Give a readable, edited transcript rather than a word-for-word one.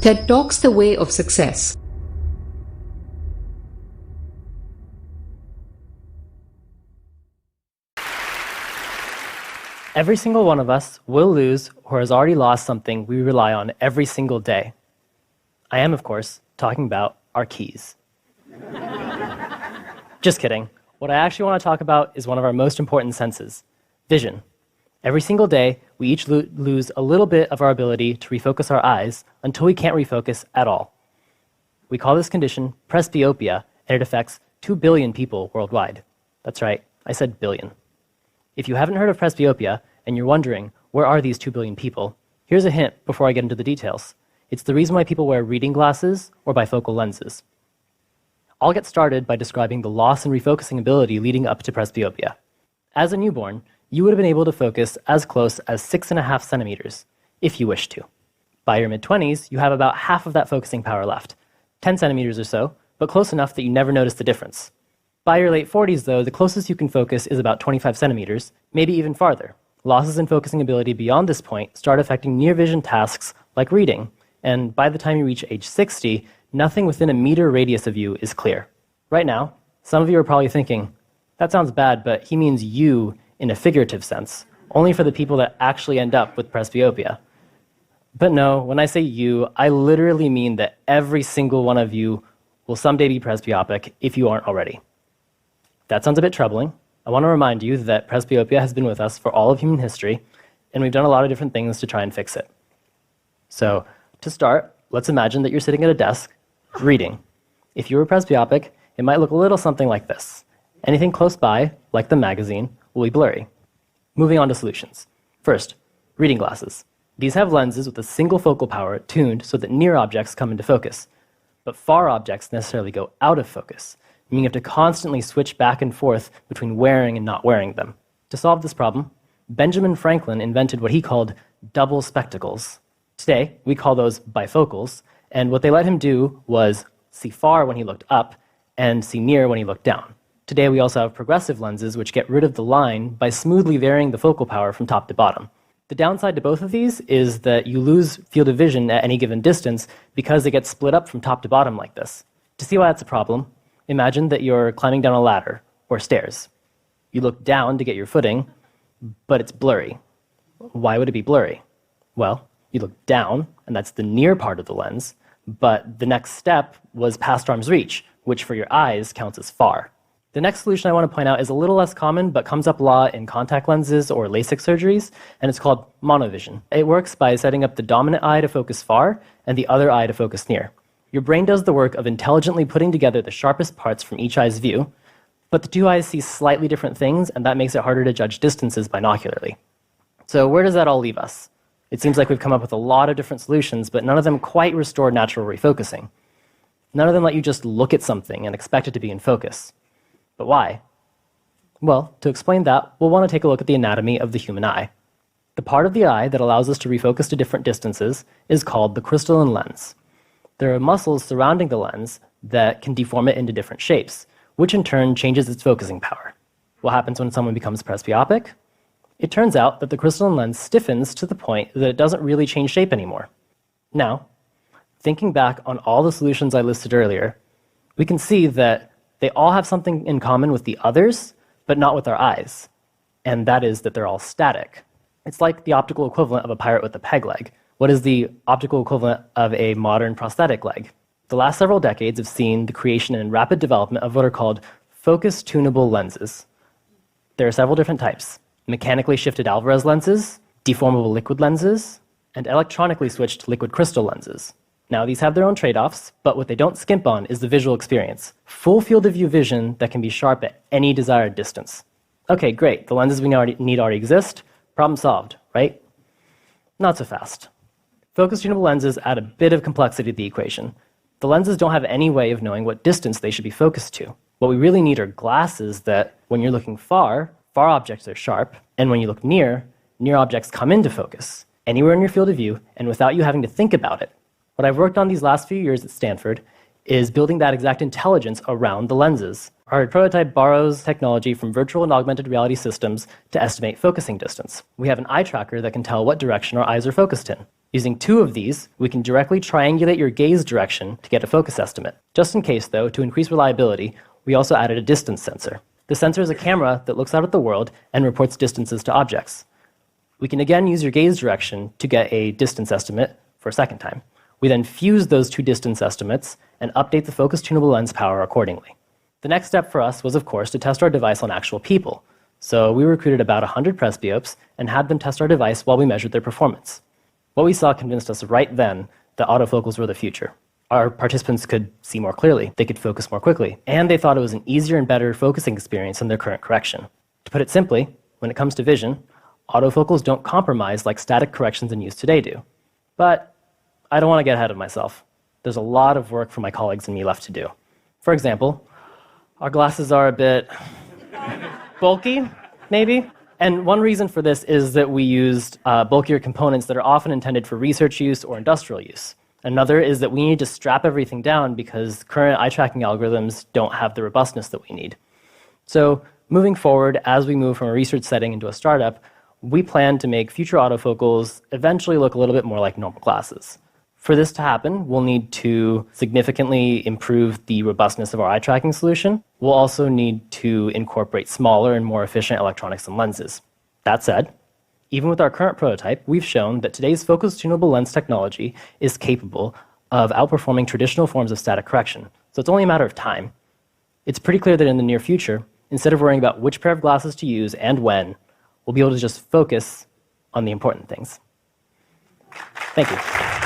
TED Talks the Way of Success. Every single one of us will lose or has already lost something we rely on every single day. I am, of course, talking about our keys. Just kidding. What I actually want to talk about is one of our most important senses, vision. Every single day, we each lose a little bit of our ability to refocus our eyes until we can't refocus at all. We call this condition presbyopia, and it affects 2 billion people worldwide. That's right, I said billion. If you haven't heard of presbyopia, and you're wondering, where are these 2 billion people? Here's a hint before I get into the details. It's the reason why people wear reading glasses or bifocal lenses. I'll get started by describing the loss in refocusing ability leading up to presbyopia. As a newborn, you would have been able to focus as close as 6.5 centimeters, if you wish to. By your mid-20s, you have about half of that focusing power left, 10 centimeters or so, but close enough that you never notice the difference. By your late 40s, though, the closest you can focus is about 25 centimeters, maybe even farther. Losses in focusing ability beyond this point start affecting near vision tasks like reading, and by the time you reach age 60, nothing within a meter radius of you is clear. Right now, some of you are probably thinking, that sounds bad, but he means you in a figurative sense, only for the people that actually end up with presbyopia. But no, when I say you, I literally mean that every single one of you will someday be presbyopic if you aren't already. That sounds a bit troubling. I want to remind you that presbyopia has been with us for all of human history, and we've done a lot of different things to try and fix it. So, to start, let's imagine that you're sitting at a desk, reading. If you were presbyopic, it might look a little something like this. Anything close by, like the magazine, will be blurry. Moving on to solutions. First, reading glasses. These have lenses with a single focal power tuned so that near objects come into focus, but far objects necessarily go out of focus, meaning you have to constantly switch back and forth between wearing and not wearing them. To solve this problem, Benjamin Franklin invented what he called double spectacles. Today, we call those bifocals, and what they let him do was see far when he looked up and see near when he looked down. Today, we also have progressive lenses which get rid of the line by smoothly varying the focal power from top to bottom. The downside to both of these is that you lose field of vision at any given distance because they get split up from top to bottom like this. To see why that's a problem, imagine that you're climbing down a ladder or stairs. You look down to get your footing, but it's blurry. Why would it be blurry? Well, you look down, and that's the near part of the lens, but the next step was past arm's reach, which for your eyes counts as far. The next solution I want to point out is a little less common, but comes up a lot in contact lenses or LASIK surgeries, and it's called monovision. It works by setting up the dominant eye to focus far and the other eye to focus near. Your brain does the work of intelligently putting together the sharpest parts from each eye's view, but the two eyes see slightly different things, and that makes it harder to judge distances binocularly. So where does that all leave us? It seems like we've come up with a lot of different solutions, but none of them quite restore natural refocusing. None of them let you just look at something and expect it to be in focus. But why? Well, to explain that, we'll want to take a look at the anatomy of the human eye. The part of the eye that allows us to refocus to different distances is called the crystalline lens. There are muscles surrounding the lens that can deform it into different shapes, which in turn changes its focusing power. What happens when someone becomes presbyopic? It turns out that the crystalline lens stiffens to the point that it doesn't really change shape anymore. Now, thinking back on all the solutions I listed earlier, we can see that they all have something in common with the others, but not with our eyes, and that is that they're all static. It's like the optical equivalent of a pirate with a peg leg. What is the optical equivalent of a modern prosthetic leg? The last several decades have seen the creation and rapid development of what are called focus-tunable lenses. There are several different types: mechanically shifted Alvarez lenses, deformable liquid lenses, and electronically switched liquid crystal lenses. Now, these have their own trade-offs, but what they don't skimp on is the visual experience. Full field of view vision that can be sharp at any desired distance. Okay, great. The lenses we need already exist. Problem solved, right? Not so fast. Focus-tunable lenses add a bit of complexity to the equation. The lenses don't have any way of knowing what distance they should be focused to. What we really need are glasses that, when you're looking far objects are sharp, and when you look near objects come into focus, anywhere in your field of view, and without you having to think about it. What I've worked on these last few years at Stanford is building that exact intelligence around the lenses. Our prototype borrows technology from virtual and augmented reality systems to estimate focusing distance. We have an eye tracker that can tell what direction our eyes are focused in. Using 2 of these, we can directly triangulate your gaze direction to get a focus estimate. Just in case, though, to increase reliability, we also added a distance sensor. The sensor is a camera that looks out at the world and reports distances to objects. We can again use your gaze direction to get a distance estimate for a second time. We then fuse those 2 distance estimates and update the focus tunable lens power accordingly. The next step for us was, of course, to test our device on actual people. So we recruited about 100 presbyopes and had them test our device while we measured their performance. What we saw convinced us right then that autofocals were the future. Our participants could see more clearly, they could focus more quickly, and they thought it was an easier and better focusing experience than their current correction. To put it simply, when it comes to vision, autofocals don't compromise like static corrections in use today do. But I don't want to get ahead of myself. There's a lot of work for my colleagues and me left to do. For example, our glasses are a bit bulky, maybe? And one reason for this is that we used bulkier components that are often intended for research use or industrial use. Another is that we need to strap everything down because current eye tracking algorithms don't have the robustness that we need. So moving forward, as we move from a research setting into a startup, we plan to make future autofocals eventually look a little bit more like normal glasses. For this to happen, we'll need to significantly improve the robustness of our eye tracking solution. We'll also need to incorporate smaller and more efficient electronics and lenses. That said, even with our current prototype, we've shown that today's focus tunable lens technology is capable of outperforming traditional forms of static correction. So it's only a matter of time. It's pretty clear that in the near future, instead of worrying about which pair of glasses to use and when, we'll be able to just focus on the important things. Thank you.